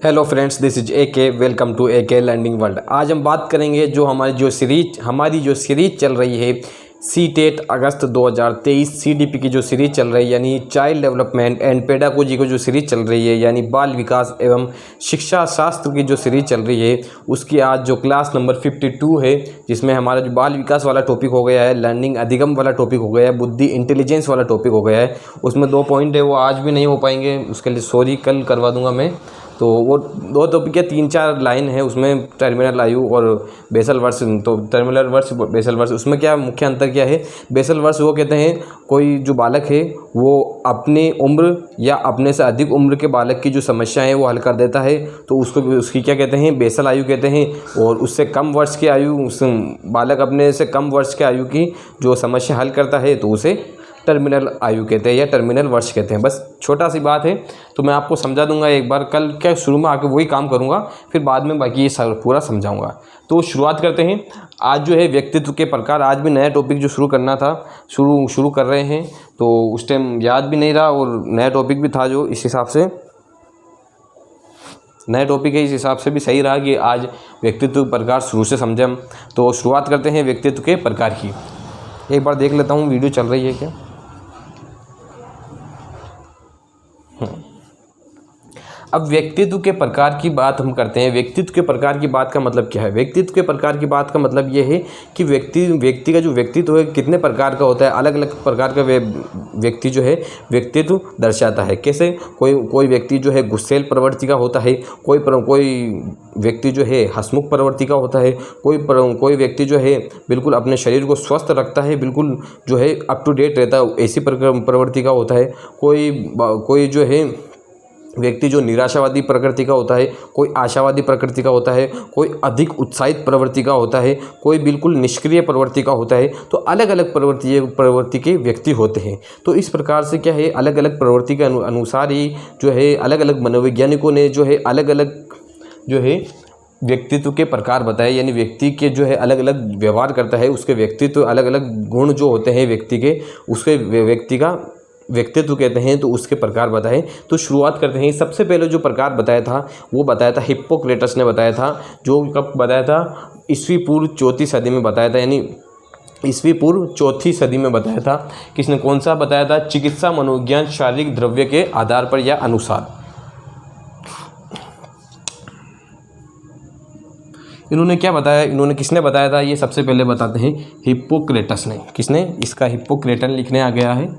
Hello friends, this is A K. Welcome to ए के learning world. आज हम बात करेंगे जो हमारी जो सीरीज चल रही है सी-टेट अगस्त 2023 सीडीपी की जो सीरीज़ चल रही है, यानी चाइल्ड डेवलपमेंट एंड पेडागोजी को जो सीरीज़ चल रही है, यानी बाल विकास एवं शिक्षा शास्त्र की जो सीरीज़ चल रही है, उसकी आज जो क्लास नंबर 52 है, जिसमें हमारा जो बाल विकास वाला टॉपिक हो गया है, लर्निंग अधिगम वाला टॉपिक हो गया है, बुद्धि इंटेलिजेंस वाला टॉपिक हो गया है। उसमें 2 पॉइंट है, वो आज भी नहीं हो पाएंगे, उसके लिए सॉरी, कल करवा दूंगा मैं। तो वो 2 टॉपिक या 3-4 लाइन है, उसमें टर्मिनल आयु और बेसल वर्ष। तो टर्मिनल वर्ष, बेसल वर्ष, उसमें क्या मुख्य अंतर क्या है? बेसल वर्ष वो कहते हैं कोई जो बालक है वो अपनी उम्र या अपने से अधिक उम्र के बालक की जो समस्या है वो हल कर देता है, तो उसकी क्या कहते हैं? बेसल आयु कहते हैं। और उससे कम वर्ष की आयु, बालक अपने से कम वर्ष के आयु की जो समस्या हल करता है तो उसे टर्मिनल आयु कहते हैं या टर्मिनल वर्ष कहते हैं। बस छोटा सी बात है, तो मैं आपको समझा दूंगा एक बार। कल क्या शुरू में आके वही काम करूंगा, फिर बाद में बाकी ये पूरा समझाऊंगा। तो शुरुआत करते हैं। आज जो है व्यक्तित्व के प्रकार, आज भी नया टॉपिक जो शुरू करना था शुरू कर रहे हैं, तो उस टाइम याद भी नहीं रहा और नया टॉपिक भी था, जो इस हिसाब से नया टॉपिक है, इस हिसाब से भी सही रहा कि आज व्यक्तित्व प्रकार शुरू से समझें हम। तो शुरुआत करते हैं व्यक्तित्व के प्रकार की। एक बार देख लेता हूँ वीडियो चल रही है क्या। अब व्यक्तित्व के प्रकार की बात हम करते हैं। व्यक्तित्व के प्रकार की बात का मतलब क्या है? व्यक्तित्व के प्रकार की बात का मतलब ये है कि व्यक्ति का जो व्यक्तित्व है कितने प्रकार का होता है। अलग अलग प्रकार का व्यक्ति जो है व्यक्तित्व दर्शाता है। कैसे? कोई व्यक्ति जो है गुस्सैल प्रवृत्ति का होता है, कोई व्यक्ति जो है हंसमुख प्रवृत्ति का होता है, कोई व्यक्ति जो है बिल्कुल अपने शरीर को स्वस्थ रखता है, बिल्कुल जो है अप टू डेट रहता है, ऐसी प्रवृत्ति का होता है। कोई जो है व्यक्ति जो निराशावादी प्रकृति का होता है, कोई आशावादी प्रकृति का होता है, कोई अधिक उत्साहित प्रवृत्ति का होता है, कोई बिल्कुल निष्क्रिय प्रवृत्ति का होता है। तो अलग अलग प्रवृत्ति के व्यक्ति होते हैं। तो इस प्रकार से क्या है, अलग अलग प्रवृत्ति के अनुसार ही जो है अलग अलग मनोवैज्ञानिकों ने जो है अलग अलग जो है व्यक्तित्व के प्रकार बताए, यानी व्यक्ति के जो है अलग अलग व्यवहार करता है, उसके व्यक्तित्व अलग अलग गुण जो होते हैं व्यक्ति के, उसके व्यक्ति का व्यक्तित्व कहते हैं, तो उसके प्रकार बताए। तो शुरुआत करते हैं। सबसे पहले जो प्रकार बताया था वो बताया था हिप्पोक्रेटस ने बताया था, जो कब बताया था? ईस्वी पूर्व 4वीं सदी में बताया था, यानी ईस्वी पूर्व 4वीं सदी में बताया था। किसने, कौन सा बताया था? चिकित्सा मनोविज्ञान शारीरिक द्रव्य के आधार पर या अनुसार। इन्होंने क्या बताया? किसने बताया था? ये सबसे पहले बताते हैं हिप्पोक्रेटस ने। किसने? इसका हिप्पोक्रेटन लिखने आ गया है।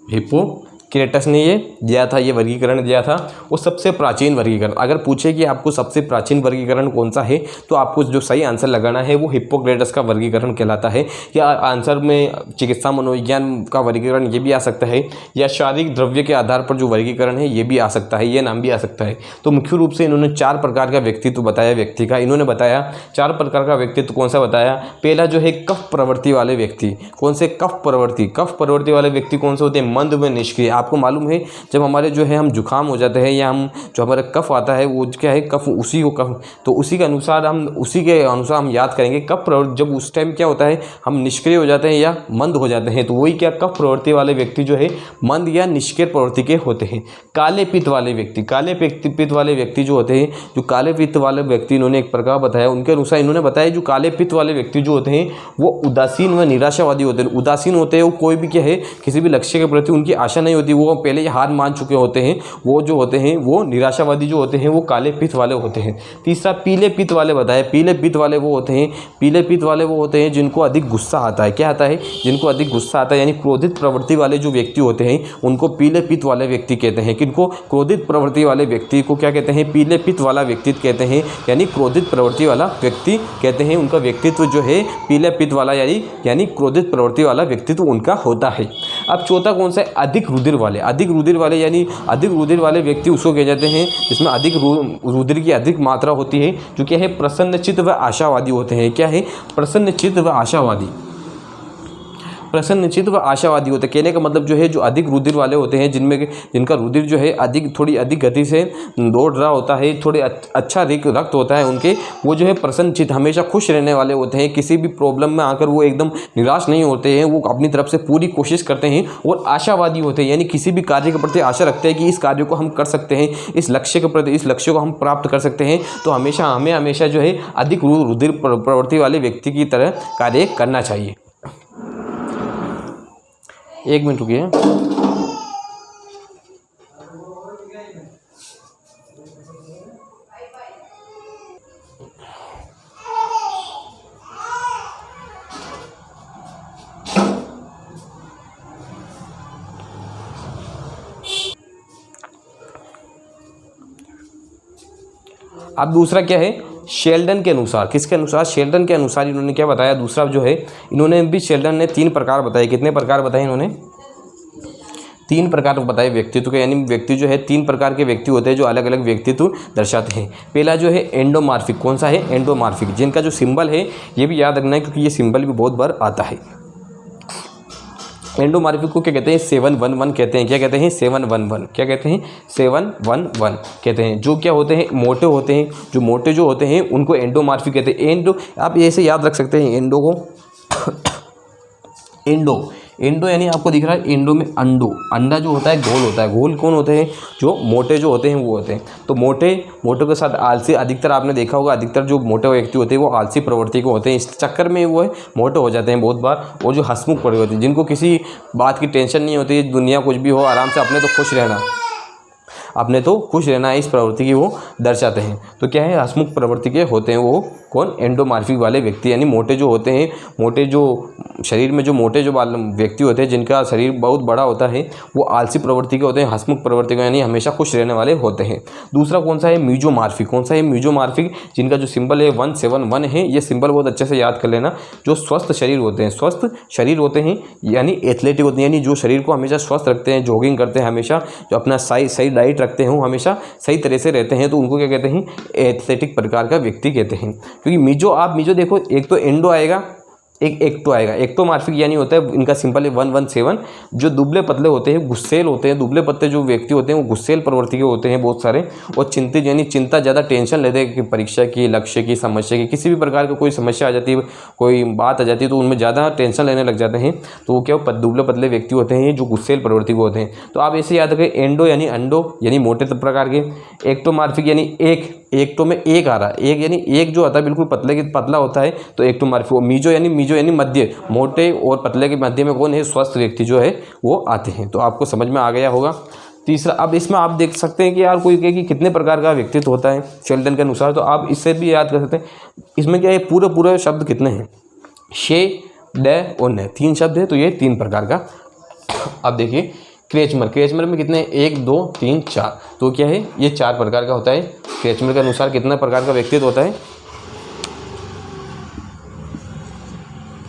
हिप्पोक्रेटस ने ये दिया था, ये वर्गीकरण दिया था। वो सबसे प्राचीन वर्गीकरण, अगर पूछे कि आपको सबसे प्राचीन वर्गीकरण कौन सा है, तो आपको जो सही आंसर लगाना है वो हिप्पोक्रेटस का वर्गीकरण कहलाता है। या आंसर में चिकित्सा मनोविज्ञान का वर्गीकरण ये भी आ सकता है, या शारीरिक द्रव्य के आधार पर जो वर्गीकरण है ये भी आ सकता है, ये नाम भी आ सकता है। तो मुख्य रूप से इन्होंने 4 प्रकार का व्यक्तित्व बताया व्यक्ति का। इन्होंने बताया 4 प्रकार का व्यक्तित्व। कौन सा बताया? पहला जो है कफ प्रवृत्ति वाले व्यक्ति। कौन से? कफ प्रवृत्ति वाले व्यक्ति कौन से होते हैं? मंद व निष्क्रिय। आपको मालूम है जब हमारे जो है हम जुकाम हो जाते हैं या हम जो हमारा कफ आता है वो क्या है? कफ, तो उसी के अनुसार हम याद करेंगे कफ प्रवृत्ति। जब उस टाइम क्या होता है, हम निष्क्रिय हो जाते हैं या मंद हो जाते हैं, तो वही क्या, कफ प्रवृत्ति वाले व्यक्ति जो है मंद या निष्क्रिय प्रवृत्ति के होते हैं। काले पित्त वाले व्यक्ति जो होते हैं, जो काले पित्त वाले व्यक्ति, इन्होंने एक प्रकार बताया। उनके अनुसार इन्होंने बताया जो काले पित्त वाले व्यक्ति जो होते हैं वो उदासीन व निराशावादी होते हैं। उदासीन होते हैं, वो कोई भी क्या है, किसी भी लक्ष्य के प्रति उनकी आशा नहीं होती, वो पहले ही हार मान चुके होते हैं। वो जो होते हैं वो निराशावादी जो होते हैं वो काले पित्त वाले होते हैं। तीसरा पीले पित्त वाले बताए। पीले पित्त वाले वो होते हैं जिनको अधिक गुस्सा आता है। क्या आता है? जिनको अधिक गुस्सा आता है, यानी क्रोधित प्रवृत्ति वाले जो व्यक्ति होते हैं उनको पीले पित्त वाले व्यक्ति कहते हैं। किनको? क्रोधित प्रवृत्ति वाले व्यक्ति को क्या कहते हैं? पीले पित्त वाला व्यक्तित्व कहते हैं, यानी क्रोधित प्रवृत्ति वाला व्यक्ति कहते हैं। उनका व्यक्तित्व जो है पीले पित्त वाला यानी क्रोधित प्रवृत्ति वाला व्यक्तित्व उनका होता है। अब चौथा कौन सा है? अधिक रुधिर वाले यानी अधिक रुधिर वाले व्यक्ति उसको कह जाते हैं जिसमें अधिक रुधिर की अधिक मात्रा होती है, जो क्या है? प्रसन्नचित्त व आशावादी होते हैं। क्या है? प्रसन्नचित्त व आशावादी। प्रसन्नचित्त व आशावादी होते हैं। कहने का मतलब जो है जो अधिक रुधिर वाले होते हैं, जिनका रुधिर जो है थोड़ी अधिक गति से दौड़ रहा होता है, थोड़े अच्छा रक्त होता है उनके, वो जो है प्रसन्नचित्त हमेशा खुश रहने वाले होते हैं। किसी भी प्रॉब्लम में आकर वो एकदम निराश नहीं होते हैं, वो अपनी तरफ से पूरी कोशिश करते हैं और आशावादी होते हैं, यानी किसी भी कार्य के प्रति आशा रखते हैं कि इस कार्य को हम कर सकते हैं, इस लक्ष्य को हम प्राप्त कर सकते हैं। तो हमें हमेशा जो है अधिक रुधिर प्रवृत्ति वाले व्यक्ति की तरह कार्य करना चाहिए। 1 मिनट रुकिए। अब दूसरा क्या है, शेल्डन के अनुसार, किसके अनुसार, शेल्डन के अनुसार इन्होंने क्या बताया, दूसरा जो है शेल्डन ने 3 प्रकार बताए। कितने प्रकार बताए इन्होंने, 3 प्रकार बताए व्यक्तित्व के, यानी व्यक्ति जो है 3 प्रकार के व्यक्ति होते हैं जो अलग अलग व्यक्तित्व दर्शाते हैं। पहला जो है एंडोमार्फिक, कौन सा है, एंडोमार्फिक, जिनका जो सिंबल है ये भी याद रखना है क्योंकि ये सिंबल भी बहुत बार आता है। एंडोमार्फिक को क्या कहते हैं, 711 कहते हैं। क्या कहते हैं, 711, क्या कहते हैं, 711 कहते हैं। जो क्या होते हैं, मोटे होते हैं, जो मोटे जो होते हैं उनको एंडोमार्फिक कहते हैं। आप ऐसे याद रख सकते हैं एंडो को एंडो यानी आपको दिख रहा है एंडो में अंडा जो होता है गोल होता है। गोल कौन होते हैं, जो मोटे जो होते हैं वो होते हैं। तो मोटे के साथ आलसी, अधिकतर आपने देखा होगा अधिकतर जो मोटे व्यक्ति होते हैं वो आलसी प्रवृत्ति के होते हैं, इस चक्कर में वो मोटे हो जाते हैं बहुत बार। और जो हंसमुख पड़े होते हैं, जिनको किसी बात की टेंशन नहीं होती, दुनिया कुछ भी हो आराम से अपने तो खुश रहना है, इस प्रवृत्ति की वो दर्शाते हैं। तो क्या है, हंसमुख प्रवृत्ति के होते हैं वो कौन, एंडोमार्फिक वाले व्यक्ति, यानी मोटे जो होते हैं, मोटे जो शरीर में जो मोटे जो व्यक्ति होते हैं जिनका शरीर बहुत बड़ा होता है वो आलसी प्रवृत्ति के होते हैं, हंसमुख प्रवृत्ति के, यानी हमेशा खुश रहने वाले होते हैं। दूसरा कौन सा है, मीजोमार्फिक, कौन सा है, मीजोमार्फिक, जिनका जो सिंबल है 171 है। ये सिंबल बहुत अच्छे से याद कर लेना। जो स्वस्थ शरीर होते हैं, यानी एथलेटिक होते हैं, यानी जो शरीर को हमेशा स्वस्थ रखते हैं, जॉगिंग करते हैं हमेशा, जो अपना सही डाइट रखते हैं, वो हमेशा सही तरह से रहते हैं, तो उनको क्या कहते हैं, एथलेटिक प्रकार का व्यक्ति कहते हैं। क्योंकि मीजो देखो, एक तो एंडो आएगा, एक एक्टो आएगा। एक्टोमार्फिक यानी होता है, इनका सिंपल है 117। जो दुबले पतले होते हैं, गुस्सेल होते हैं, दुबले पतले जो व्यक्ति होते हैं वो गुस्सेल प्रवृत्ति के होते हैं बहुत सारे। और चिंतित यानी चिंता ज़्यादा, टेंशन लेते हैं कि परीक्षा की, लक्ष्य की, समस्या की, किसी भी प्रकार की कोई समस्या आ जाती है, कोई बात आ जाती है तो उनमें ज़्यादा टेंशन लेने लग जाते हैं, तो वो क्या दुबले पतले व्यक्ति होते हैं जो गुस्सेल प्रवृत्ति के होते हैं। तो आप ऐसे याद रखें, एंडो यानी अंडो यानी मोटे प्रकार के, एक्टोमार्फिक यानी एक्टो में एक आ रहा है, एक यानी एक जो होता है बिल्कुल पतला होता है, तो एक्टोमार्फिक। मीजो यानी मध्य, मोटे और पतले के मध्य में कौन है, स्वस्थ व्यक्ति जो है वो आते हैं। तो आपको समझ में आ गया होगा। तीसरा, अब इसमें आप देख सकते हैं कि यार कोई कहे कि कितने प्रकार का व्यक्तित्व होता है शेल्डन के अनुसार, तो आप इससे भी याद कर सकते हैं। इसमें क्या है, पूरे शब्द कितने हैं, शे, ड और न, 3 शब्द है, तो ये 3 प्रकार का। अब देखिए क्रेचमर में कितने हैं, 1 2 3 4, तो क्या है, ये 4 प्रकार का होता है। क्रेचमर के अनुसार कितना प्रकार का व्यक्तित्व होता है,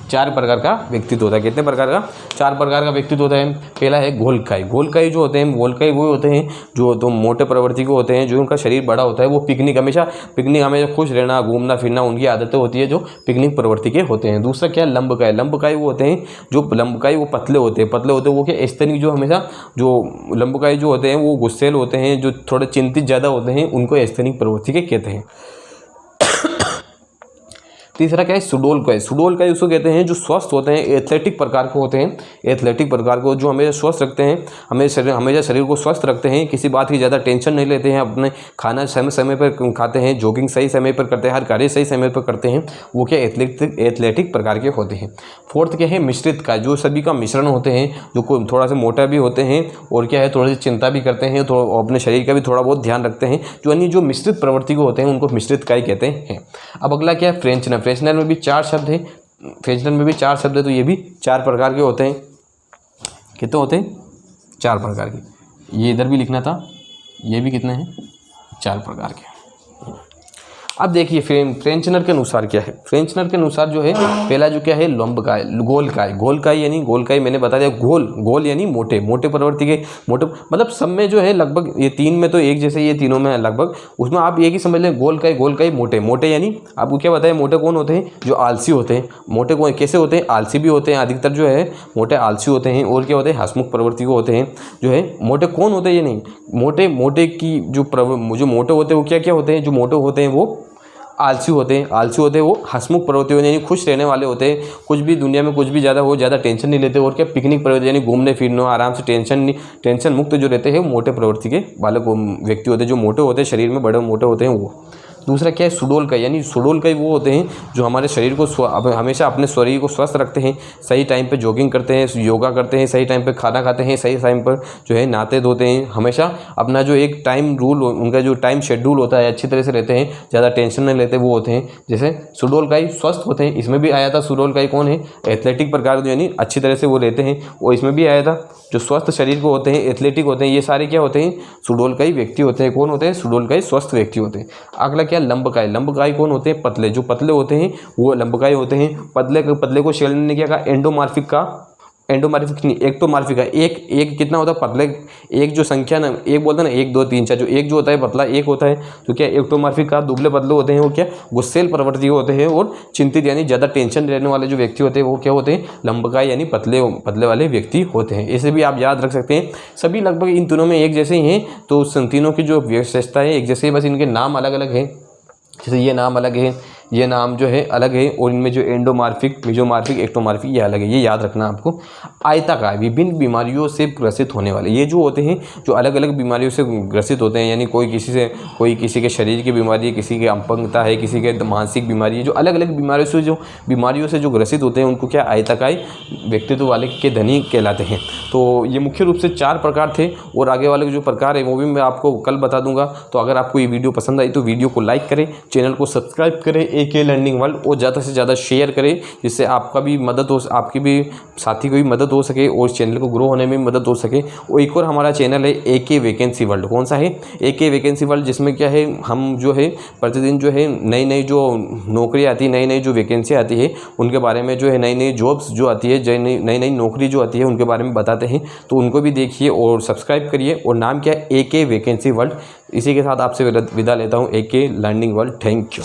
4 प्रकार का व्यक्तित्व होता है। कितने प्रकार का, 4 प्रकार का व्यक्तित्व होता है। पहला है घोलकाई जो होते हैं, घोलकाई वो होते हैं जो तो मोटे प्रवृत्ति के होते हैं, जो उनका शरीर बड़ा होता है, वो पिकनिक हमेशा खुश रहना, घूमना फिरना उनकी आदतें होती है, जो पिकनिक प्रवृत्ति के होते हैं। दूसरा क्या है, लंबकाई वो होते हैं जो लंबकाई वो पतले होते हैं, वो क्या स्तनिक, जो हमेशा जो लंबकाई जो होते हैं वो गुस्सेल होते हैं, जो थोड़े चिंतित ज़्यादा होते हैं, उनको स्तनिक प्रवृत्ति के कहते हैं। तीसरा क्या है, सुडोलकाई उसको कहते हैं जो स्वस्थ होते हैं, एथलेटिक प्रकार के होते हैं, एथलेटिक प्रकार को, जो हमेशा स्वस्थ रखते हैं, हमेशा शरीर को स्वस्थ रखते हैं, किसी बात की ज़्यादा टेंशन नहीं लेते हैं, अपने खाना समय पर खाते हैं, जॉगिंग सही समय पर करते हैं, हर कार्य सही समय पर करते हैं, वो क्या एथलेटिक प्रकार के होते हैं। फोर्थ क्या है, मिश्रित का, जो सभी का मिश्रण होते हैं, जो थोड़ा सा मोटा भी होते हैं और क्या है थोड़ी सी चिंता भी करते हैं, तो अपने शरीर का भी थोड़ा बहुत ध्यान रखते हैं, जो मिश्रित प्रवृत्ति के होते हैं उनको मिश्रित काई कहते हैं। अब अगला क्या है, फ्रेंचनर में भी 4 शब्द है, तो ये भी 4 प्रकार के होते हैं। कितने होते हैं, 4 प्रकार के। ये इधर भी लिखना था, ये भी कितने हैं, 4 प्रकार के। अब देखिए फ्रेंचनर के अनुसार क्या है। फ्रेंचनर के अनुसार जो है पहला जो क्या है लंबकाय, गोलकाय। गोलकाय यानी गोलकाय मैंने बता दिया, गोल यानी मोटे, मोटे प्रवृत्ति के, मोटे मतलब सब में जो है लगभग ये तीन में तो एक जैसे, ये तीनों में लगभग, उसमें आप एक ही समझ लें गोलकाय। गोलकाय मोटे, मोटे यानी आपको क्या बताया, मोटे कौन होते हैं, जो आलसी होते हैं। मोटे कौन कैसे होते हैं, आलसी भी होते हैं, अधिकतर जो है मोटे आलसी होते हैं, और क्या होते हैं, हंसमुख प्रवृत्ति के होते हैं। जो है मोटे कौन होते हैं, ये नहीं, मोटे की जो मोटे होते हैं वो क्या क्या होते हैं, जो मोटे होते हैं वो आलसी होते हैं। आलसी होते हैं वो हंसमुख प्रवृत्ति यानी खुश रहने वाले होते हैं, कुछ भी दुनिया में कुछ भी ज़्यादा टेंशन नहीं लेते। और क्या पिकनिक प्रवृत्ति यानी घूमने फिरने आराम से टेंशन मुक्त जो रहते हैं मोटे प्रवृत्ति के वाले व्यक्ति होते हैं। जो मोटे होते हैं शरीर में बड़े मोटे होते हैं वो। दूसरा क्या है सुडोलकाय, यानी सुडोलकाय वो होते हैं जो हमारे शरीर को हमेशा अपने शरीर को स्वस्थ रखते हैं, सही टाइम पे जॉगिंग करते हैं, योगा करते हैं, सही टाइम पे खाना खाते हैं, सही टाइम पर जो है नहाते धोते हैं, हमेशा अपना जो एक टाइम रूल उनका जो टाइम शेड्यूल होता है अच्छी तरह से रहते हैं, ज़्यादा टेंशन नहीं लेते, वो होते हैं। जैसे सुडोलकाय स्वस्थ होते हैं, इसमें भी आया था सुडोलकाय कौन है, एथलेटिक प्रकार यानी अच्छी तरह से वो रहते हैं, वो इसमें भी आया था। जो स्वस्थ शरीर को होते हैं, एथलेटिक होते हैं, ये सारे क्या होते हैं, सुडोलकाय व्यक्ति होते हैं। कौन होते हैं, सुडोलकाय स्वस्थ व्यक्ति होते हैं। अगला क्या, लंबकाय। लंबकाय कौन होते हैं, पतले, जो पतले होते हैं वो लंबकाय होते हैं। पतले को शेल ने क्या कहा, एंडोमार्फिक का, एंडोमार्फिक नहीं एक्टोमार्फिक है। एक कितना होता है पतले, एक जो संख्या ना, एक बोलते हैं ना 1 2 3 4, जो एक जो होता है पतला एक होता है, तो क्या एक्टोमार्फिक का दुबले पतले होते हैं, वो क्या गुस्सेल प्रवृत्ति होते हैं, और चिंतित यानी ज़्यादा टेंशन रहने वाले जो व्यक्ति होते हैं वो क्या होते हैं, लंबकाय यानी पतले वाले व्यक्ति होते हैं। इसे भी आप याद रख सकते हैं। सभी लगभग इन तीनों में एक जैसे ही हैं, तो तीनों की जो विशेषता है एक जैसे, बस इनके नाम अलग अलग है। जैसे ये नाम अलग है, ये नाम जो है अलग है, और इनमें जो एंडोमार्फिक, मेजोमार्फिक, एक्टोमार्फिक ये अलग है, ये याद रखना आपको। आयताकार, विभिन्न बीमारियों से ग्रसित होने वाले, ये जो होते हैं जो अलग अलग बीमारियों से ग्रसित होते हैं, यानी कोई किसी के शरीर की बीमारी है, किसी के अपंगता है, किसी के मानसिक बीमारी है, जो अलग अलग बीमारियों से जो ग्रसित होते हैं उनको क्या आयताकार व्यक्तित्व वाले के धनी कहलाते हैं। तो ये मुख्य रूप से 4 प्रकार थे, और आगे वाले जो प्रकार है वो भी मैं आपको कल बता दूंगा। तो अगर आपको ये वीडियो पसंद आई तो वीडियो को लाइक करें, चैनल को सब्सक्राइब करें AK लर्निंग वर्ल्ड, और ज़्यादा से ज़्यादा शेयर करें, जिससे आपका भी मदद हो, आपकी भी साथी को भी मदद हो सके, और चैनल को ग्रो होने में मदद हो सके। और एक और हमारा चैनल है AK वैकेंसी वर्ल्ड। कौन सा है, AK वैकेंसी वर्ल्ड, जिसमें क्या है हम जो है प्रतिदिन जो है नई जो नौकरी आती है, नई जो वैकेंसी आती है उनके बारे में, जो है नई जॉब्स जो आती है, नई नौकरी जो आती है उनके बारे में बताते हैं। तो उनको भी देखिए और सब्सक्राइब करिए। और नाम क्या है, AK वैकेंसी वर्ल्ड। इसी के साथ आपसे विदा लेता हूँ, AK learning world. Thank you.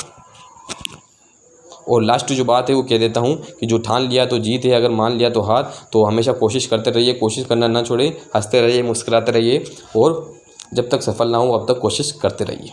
और लास्ट जो बात है वो कह देता हूँ कि जो ठान लिया तो जीत है, अगर मान लिया तो हार। तो हमेशा कोशिश करते रहिए, कोशिश करना ना छोड़े, हंसते रहिए, मुस्कुराते रहिए, और जब तक सफल ना हो अब तक कोशिश करते रहिए।